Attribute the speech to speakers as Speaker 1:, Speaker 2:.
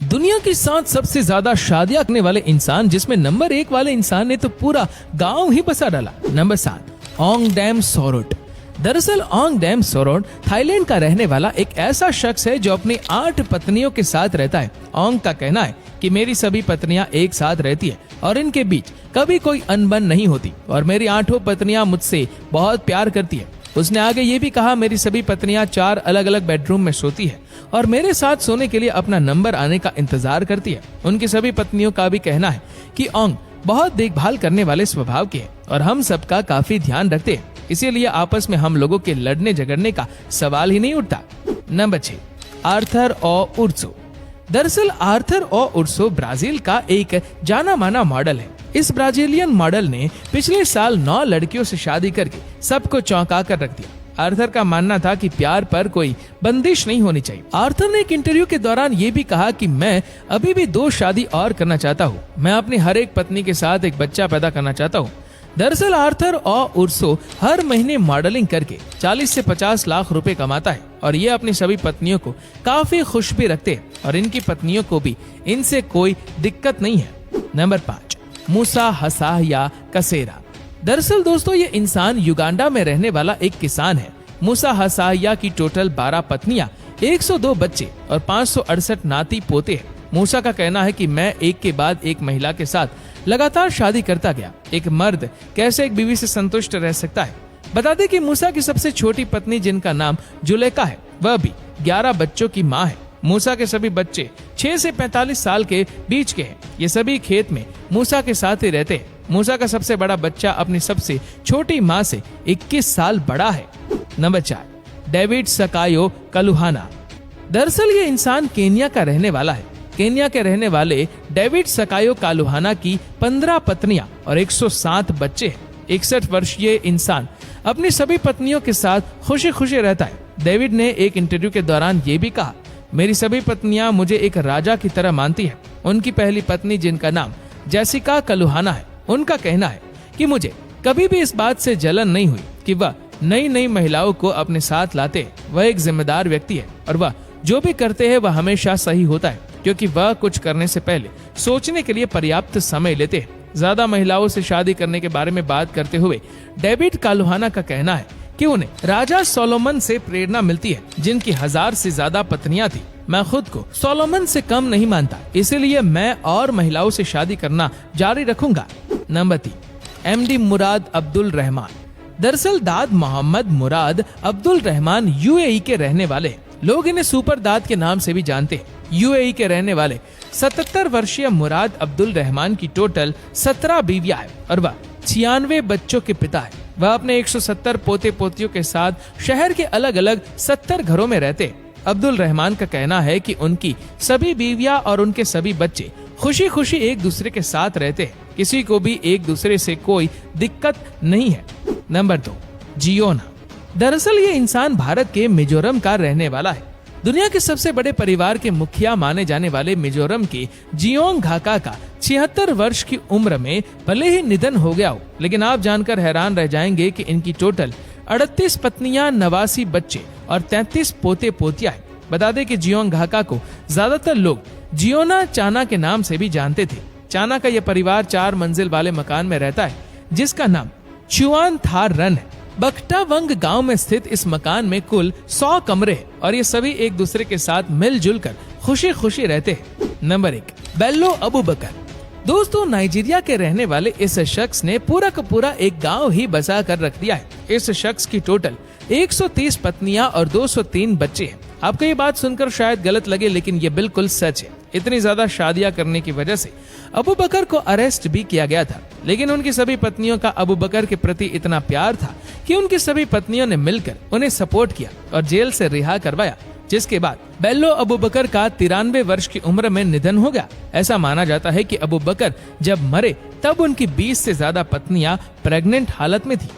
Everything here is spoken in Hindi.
Speaker 1: दुनिया की 7 सबसे ज्यादा शादियां करने वाले इंसान, जिसमें नंबर 1 वाले इंसान ने तो पूरा गांव ही बसा डाला। नंबर 7, ओंगडेम सोरोट। दरअसल ओंगडेम सोरोट थाईलैंड का रहने वाला एक ऐसा शख्स है जो अपनी 8 पत्नियों के साथ रहता है। ओंग का कहना है कि मेरी सभी पत्नियां एक साथ रहती है और इनके बीच कभी कोई अनबन नहीं होती और मेरी 8 पत्नियां मुझसे बहुत प्यार करती है। उसने आगे ये भी कहा, मेरी सभी पत्नियां 4 अलग अलग बेडरूम में सोती है और मेरे साथ सोने के लिए अपना नंबर आने का इंतजार करती है। उनकी सभी पत्नियों का भी कहना है कि ओंग बहुत देखभाल करने वाले स्वभाव के हैं और हम सबका काफी ध्यान रखते हैं, इसीलिए आपस में हम लोगों के लड़ने झगड़ने का सवाल ही नहीं उठता। नंबर 6, आर्थर ओ उर्सो। दरअसल आर्थर ओ उर्सो ब्राजील का एक जाना माना मॉडल है। इस ब्राजीलियन मॉडल ने पिछले साल 9 लड़कियों से शादी करके सबको चौंका कर रख दिया। आर्थर का मानना था कि प्यार पर कोई बंदिश नहीं होनी चाहिए। आर्थर ने एक इंटरव्यू के दौरान ये भी कहा कि मैं अभी भी 2 शादी और करना चाहता हूँ। मैं अपनी हर एक पत्नी के साथ एक बच्चा पैदा करना चाहता हूँ। दरअसल आर्थर ओ उर्सो हर महीने मॉडलिंग करके 40 से 50 लाख रुपए कमाता है और ये अपनी सभी पत्नियों को काफी खुश भी रखते हैं और इनकी पत्नियों को भी इनसे कोई दिक्कत नहीं है। नंबर 5, मूसा हसाया कसेरा। दरअसल दोस्तों ये इंसान युगांडा में रहने वाला एक किसान है। मूसा हसाया की टोटल 12 पत्नियां, 102 बच्चे और 568 नाती पोते हैं। मूसा का कहना है कि मैं एक के बाद एक महिला के साथ लगातार शादी करता गया। एक मर्द कैसे एक बीवी से संतुष्ट रह सकता है। बता दें कि मूसा की सबसे छोटी पत्नी, जिनका नाम जुलेका है, वह भी 11 बच्चों की माँ है। मूसा के सभी बच्चे 6 से 45 साल के बीच के हैं। ये सभी खेत में मूसा के साथ ही रहते हैं। मूसा का सबसे बड़ा बच्चा अपनी सबसे छोटी माँ से 21 साल बड़ा है। Number 4, David Sakayo Kaluhana. दरअसल ये इंसान केन्या का रहने वाला है। केन्या के रहने वाले डेविड सकायो कालुहाना की 15 पत्नियां और 107 बच्चे हैं। 61 वर्षीय इंसान अपनी सभी पत्नियों के साथ खुशी खुशी रहता है। डेविड ने एक इंटरव्यू के दौरान ये भी कहा, मेरी सभी पत्नियां मुझे एक राजा की तरह मानती हैं। उनकी पहली पत्नी, जिनका नाम जेसिका कलुहाना है, उनका कहना है कि मुझे कभी भी इस बात से जलन नहीं हुई कि वह नई नई महिलाओं को अपने साथ लाते हैं। वह एक जिम्मेदार व्यक्ति है और वह जो भी करते हैं वह हमेशा सही होता है, क्योंकि वह कुछ करने से पहले सोचने के लिए पर्याप्त समय लेते हैं। ज्यादा महिलाओं से शादी करने के बारे में बात करते हुए डेविड कालुहाना का कहना है कि उन्हें राजा सोलोमन से प्रेरणा मिलती है, जिनकी 1000 से ज्यादा पत्नियां थी। मैं खुद को सोलोमन से कम नहीं मानता, इसीलिए मैं और महिलाओं से शादी करना जारी रखूंगा। नंबर 3, एमडी मुराद अब्दुल रहमान। दरअसल दाद मोहम्मद मुराद अब्दुल रहमान यूएई के रहने वाले हैं। लोग इन्हें सुपर दाद के नाम से भी जानते हैं। यूएई के रहने वाले 77 वर्षीय मुराद अब्दुल रहमान की टोटल 17 बीवियां हैं और वह 96 बच्चों के पिता है। वह अपने 170 पोते पोतियों के साथ शहर के अलग अलग 70 घरों में रहते हैं। अब्दुल रहमान का कहना है कि उनकी सभी बीवियां और उनके सभी बच्चे खुशी खुशी एक दूसरे के साथ रहते हैं। किसी को भी एक दूसरे से कोई दिक्कत नहीं है। नंबर 2, जियोना। दरअसल ये इंसान भारत के मिजोरम का रहने वाला है। दुनिया के सबसे बड़े परिवार के मुखिया माने जाने वाले मिजोरम के जियोंग घाका का 76 वर्ष की उम्र में भले ही निधन हो गया हो, लेकिन आप जानकर हैरान रह जाएंगे कि इनकी टोटल 38 पत्नियां, 89 बच्चे और 33 पोते पोतियां हैं। बता दें कि जियोंग घाका को ज्यादातर लोग जियोना चाना के नाम से भी जानते थे। चाना का यह परिवार 4 मंजिल वाले मकान में रहता है, जिसका नाम चुआन थार रन है। बख्टावंग गांव में स्थित इस मकान में कुल 100 कमरे हैं और ये सभी एक दूसरे के साथ मिलजुल कर खुशी खुशी रहते हैं। नंबर 1, बेल्लो अबूबकर। दोस्तों नाइजीरिया के रहने वाले इस शख्स ने पूरा का पूरा एक गांव ही बसा कर रख दिया है। इस शख्स की टोटल 130 पत्नियां और 203 बच्चे हैं। आपको ये बात सुनकर शायद गलत लगे, लेकिन ये बिल्कुल सच है। इतनी ज्यादा शादियां करने की वजह से अबू बकर को अरेस्ट भी किया गया था, लेकिन उनकी सभी पत्नियों का अबू बकर के प्रति इतना प्यार था कि उनकी सभी पत्नियों ने मिलकर उन्हें सपोर्ट किया और जेल से रिहा करवाया, जिसके बाद बेल्लो अबू बकर का 93 वर्ष की उम्र में निधन हो गया। ऐसा माना जाता है कि अबू बकर जब मरे तब उनकी 20 से ज्यादा पत्नियां प्रेग्नेंट हालत में थी।